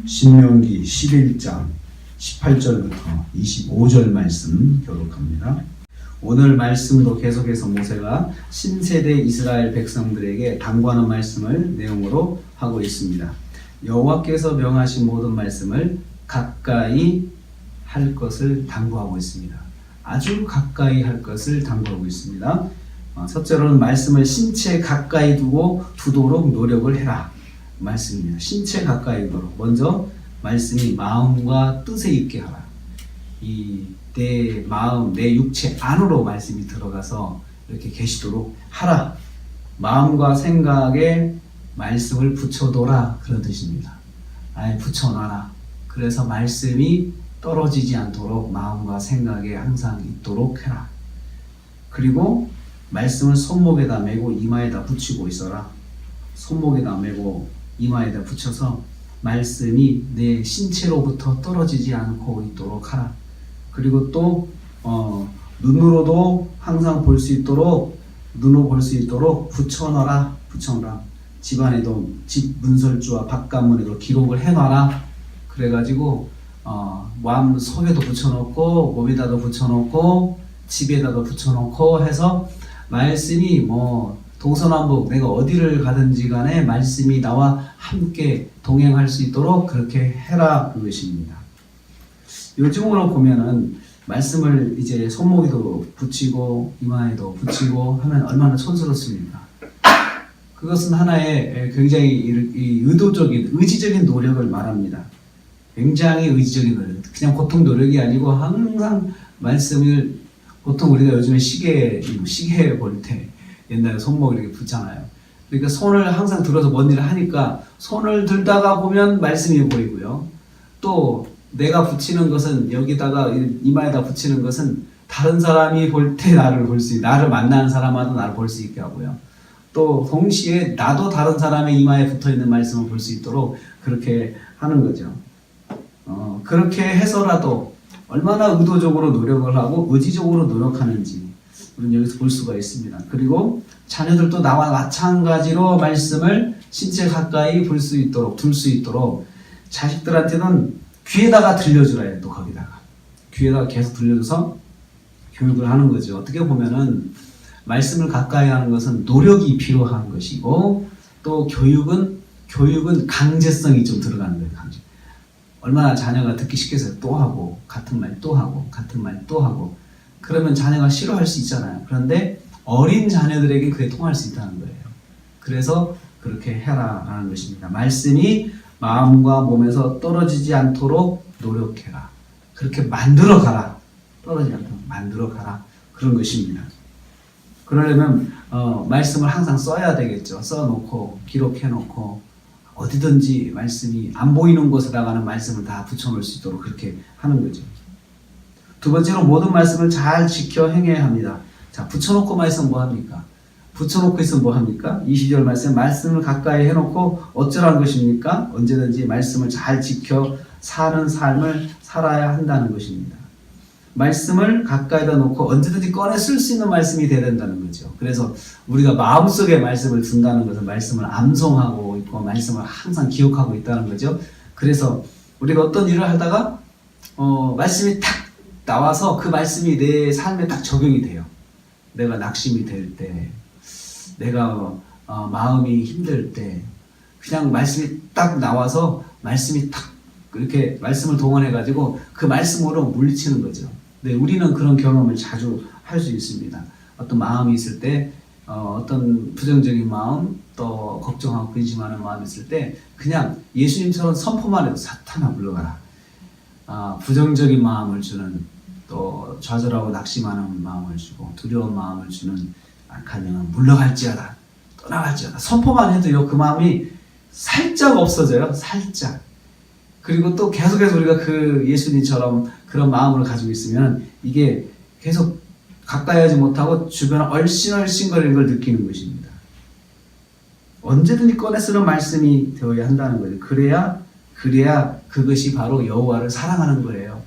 신명기 11장 18절부터 25절 말씀 교독합니다. 오늘 말씀도 계속해서 모세가 신세대 이스라엘 백성들에게 당부하는 말씀을 내용으로 하고 있습니다. 여호와께서 명하신 모든 말씀을 가까이 할 것을 당부하고 있습니다. 아주 가까이 할 것을 당부하고 있습니다. 첫째로는 말씀을 신체 가까이 두도록 노력을 해라 말씀입니다. 신체 가까이 두도록. 먼저 말씀이 마음과 뜻에 있게 하라. 내 마음, 내 육체 안으로 말씀이 들어가서 이렇게 계시도록 하라. 마음과 생각에 말씀을 붙여둬라, 그런 뜻입니다. 아예 붙여놔라. 그래서 말씀이 떨어지지 않도록 마음과 생각에 항상 있도록 해라. 그리고 말씀을 손목에다 메고 이마에다 붙이고 있어라. 손목에다 메고 이마에다 붙여서 말씀이 내 신체로부터 떨어지지 않고 있도록 하라. 그리고 또 눈으로도 항상 볼 수 있도록, 눈으로 볼 수 있도록 붙여놔라. 집안에도 집 문설주와 바깥문에도 기록을 해놔라. 그래가지고 마음 속에도 붙여놓고 몸에다도 붙여놓고 집에다도 붙여놓고 해서 말씀이 동서남북 내가 어디를 가든지 간에 말씀이 나와 함께 동행할 수 있도록 그렇게 해라, 그것입니다. 요즘으로 보면은 말씀을 이제 손목에도 붙이고 이마에도 붙이고 하면 얼마나 촌스럽습니까? 그것은 하나의 굉장히 의지적인 노력을 말합니다. 굉장히 의지적인 노력. 그냥 보통 노력이 아니고 항상 말씀을, 보통 우리가 요즘에 시계 볼 때 옛날에 손목 이렇게 붙잖아요. 그러니까 손을 항상 들어서 뭔 일을 하니까 손을 들다가 보면 말씀이 보이고요. 또 내가 붙이는 것은 여기다가 이마에다 붙이는 것은 다른 사람이 볼 때 나를 만나는 사람마다 나를 볼 수 있게 하고요. 또 동시에 나도 다른 사람의 이마에 붙어있는 말씀을 볼 수 있도록 그렇게 하는 거죠. 그렇게 해서라도 얼마나 의도적으로 노력을 하고 의지적으로 노력하는지 우리는 여기서 볼 수가 있습니다. 그리고 자녀들도 나와 마찬가지로 말씀을 신체 가까이 둘 수 있도록 자식들한테는 귀에다가 들려주라 해요. 또 거기다가 귀에다가 계속 들려줘서 교육을 하는 거죠. 어떻게 보면은 말씀을 가까이 하는 것은 노력이 필요한 것이고, 또 교육은 강제성이 좀 들어가는 거예요. 얼마나 자녀가 듣기 쉽겠어요. 또 하고 같은 말 또 하고 그러면 자녀가 싫어할 수 있잖아요. 그런데 어린 자녀들에게 그게 통할 수 있다는 거예요. 그래서 그렇게 해라라는 것입니다. 말씀이 마음과 몸에서 떨어지지 않도록 노력해라. 그렇게 만들어 가라. 떨어지지 않도록 만들어 가라. 그런 것입니다. 그러려면 말씀을 항상 써야 되겠죠. 써놓고 기록해놓고 어디든지 말씀이 안 보이는 곳에다가는 말씀을 다 붙여놓을 수 있도록 그렇게 하는 거죠. 두 번째로 모든 말씀을 잘 지켜 행해야 합니다. 자, 붙여놓고 말씀 뭐 합니까? 붙여놓고 있으면 뭐 합니까? 20절 말씀을 가까이 해놓고 어쩌라는 것입니까? 언제든지 말씀을 잘 지켜 사는 삶을 살아야 한다는 것입니다. 말씀을 가까이다 놓고 언제든지 꺼내 쓸 수 있는 말씀이 돼야 된다는 거죠. 그래서 우리가 마음속에 말씀을 둔다는 것은 말씀을 암송하고 있고 말씀을 항상 기억하고 있다는 거죠. 그래서 우리가 어떤 일을 하다가 말씀이 탁 나와서 그 말씀이 내 삶에 딱 적용이 돼요. 내가 낙심이 될 때, 내가 마음이 힘들 때 그냥 말씀이 딱 나와서 말씀이 탁 이렇게 말씀을 동원해가지고 그 말씀으로 물리치는 거죠. 네, 우리는 그런 경험을 자주 할 수 있습니다. 어떤 마음이 있을 때, 어떤 부정적인 마음, 또 걱정하고 근심하는 마음이 있을 때 그냥 예수님처럼 선포만 해도 사탄아 물러가라. 부정적인 마음을 주는, 또 좌절하고 낙심하는 마음을 주고 두려운 마음을 주는 악한 영은 물러갈지어다, 떠나갈지어다. 선포만 해도요, 그 마음이 살짝 없어져요. 살짝. 그리고 또 계속해서 우리가 그 예수님처럼 그런 마음을 가지고 있으면 이게 계속 가까이 하지 못하고 주변에 얼씬얼씬거리는 걸 느끼는 것입니다. 언제든지 꺼내 쓰는 말씀이 되어야 한다는 거죠. 그래야 그것이 바로 여호와를 사랑하는 거예요.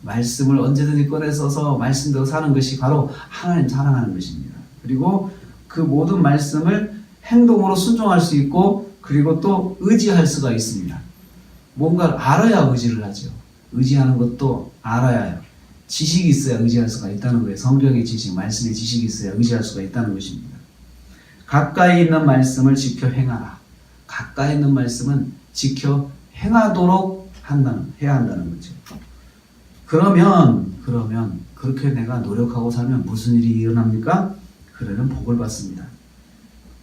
말씀을 언제든지 꺼내 써서 말씀대로 사는 것이 바로 하나님 사랑하는 것입니다. 그리고 그 모든 말씀을 행동으로 순종할 수 있고, 그리고 또 의지할 수가 있습니다. 뭔가를 알아야 의지를 하죠. 의지하는 것도 알아야 해요. 지식이 있어야 의지할 수가 있다는 거예요. 성경의 지식, 말씀의 지식이 있어야 의지할 수가 있다는 것입니다. 가까이 있는 말씀을 지켜 행하라. 가까이 있는 말씀은 지켜 행하도록 해야 한다는 거죠. 그러면 그렇게 내가 노력하고 살면 무슨 일이 일어납니까? 그러면 복을 받습니다.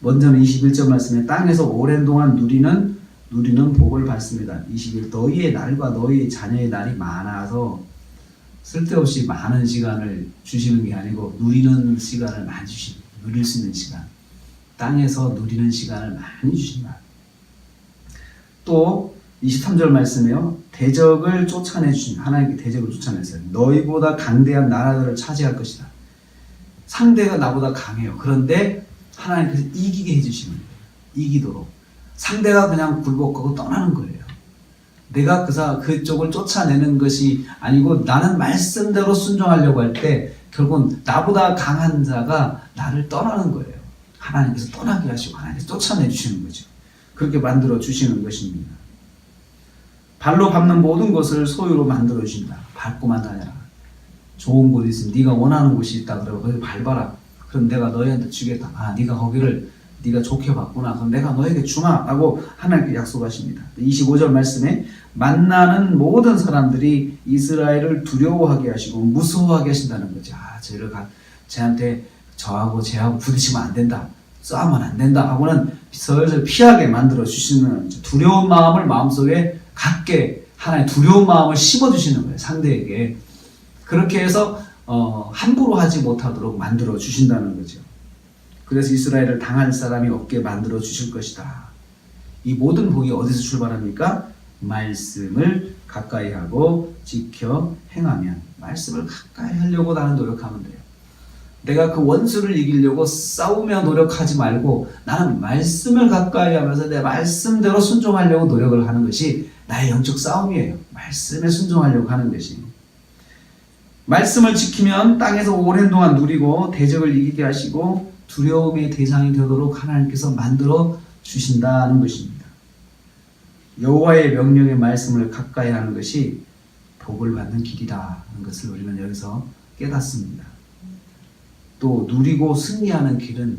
먼저는 21절 말씀에 땅에서 오랜 동안 누리는 복을 받습니다. 21 너희의 날과 너희의 자녀의 날이 많아서 쓸데없이 많은 시간을 주시는 게 아니고 누리는 시간을 많이 주십니다. 누릴 수 있는 시간. 땅에서 누리는 시간을 많이 주신다. 또 23절 말씀에요. 대적을 쫓아내 주신 하나님께 대적을 쫓아냈어요. 너희보다 강대한 나라들을 차지할 것이다. 상대가 나보다 강해요. 그런데 하나님께서 이기게 해주시는 거예요. 이기도록. 상대가 그냥 굴복하고 떠나는 거예요. 내가 그쪽을 쫓아내는 것이 아니고 나는 말씀대로 순종하려고 할 때 결국은 나보다 강한 자가 나를 떠나는 거예요. 하나님께서 떠나게 하시고 하나님께서 쫓아내 주시는 거죠. 그렇게 만들어 주시는 것입니다. 발로 밟는 모든 것을 소유로 만들어 주신다. 밟고만 다녀라. 좋은 곳이 있으면 네가 원하는 곳이 있다 그러고 거기 밟아라. 그럼 내가 너희한테 주겠다. 아, 네가 거기를 네가 좋게 봤구나. 그럼 내가 너에게 주마 라고 하나님께 약속하십니다. 25절 말씀에 만나는 모든 사람들이 이스라엘을 두려워하게 하시고 무서워하게 하신다는 거죠. 아, 쟤한테 저하고 부딪히면 안 된다. 싸우면 안 된다 하고는 슬슬 피하게 만들어 주시는 두려운 마음을 마음속에 갖게 하나님 두려운 마음을 심어주시는 거예요. 상대에게. 그렇게 해서 함부로 하지 못하도록 만들어 주신다는 거죠. 그래서 이스라엘을 당할 사람이 없게 만들어 주실 것이다. 이 모든 복이 어디서 출발합니까? 말씀을 가까이 하고 지켜 행하면. 말씀을 가까이 하려고 나는 노력하면 돼요. 내가 그 원수를 이기려고 싸우며 노력하지 말고 나는 말씀을 가까이 하면서 내 말씀대로 순종하려고 노력을 하는 것이 나의 영적 싸움이에요. 말씀에 순종하려고 하는 것이. 말씀을 지키면 땅에서 오랜 동안 누리고 대적을 이기게 하시고 두려움의 대상이 되도록 하나님께서 만들어 주신다는 것입니다. 여호와의 명령의 말씀을 가까이 하는 것이 복을 받는 길이라는 것을 우리는 여기서 깨닫습니다. 또 누리고 승리하는 길은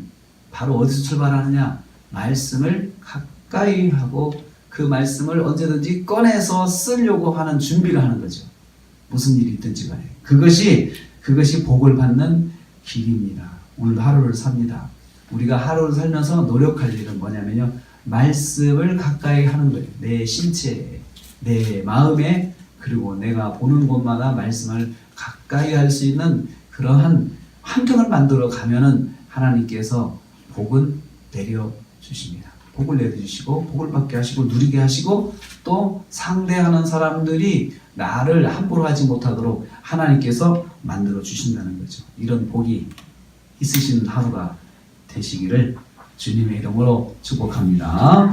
바로 어디서 출발하느냐? 말씀을 가까이 하고 그 말씀을 언제든지 꺼내서 쓰려고 하는 준비를 하는 거죠. 무슨 일이 있든지 간에. 그것이 복을 받는 길입니다. 오늘도 하루를 삽니다. 우리가 하루를 살면서 노력할 일은 뭐냐면요. 말씀을 가까이 하는 거예요. 내 신체에, 내 마음에, 그리고 내가 보는 곳마다 말씀을 가까이 할 수 있는 그러한 환경을 만들어 가면은 하나님께서 복은 내려주십니다. 복을 내려주시고 복을 받게 하시고 누리게 하시고 또 상대하는 사람들이 나를 함부로 하지 못하도록 하나님께서 만들어 주신다는 거죠. 이런 복이 있으신 하루가 되시기를 주님의 이름으로 축복합니다.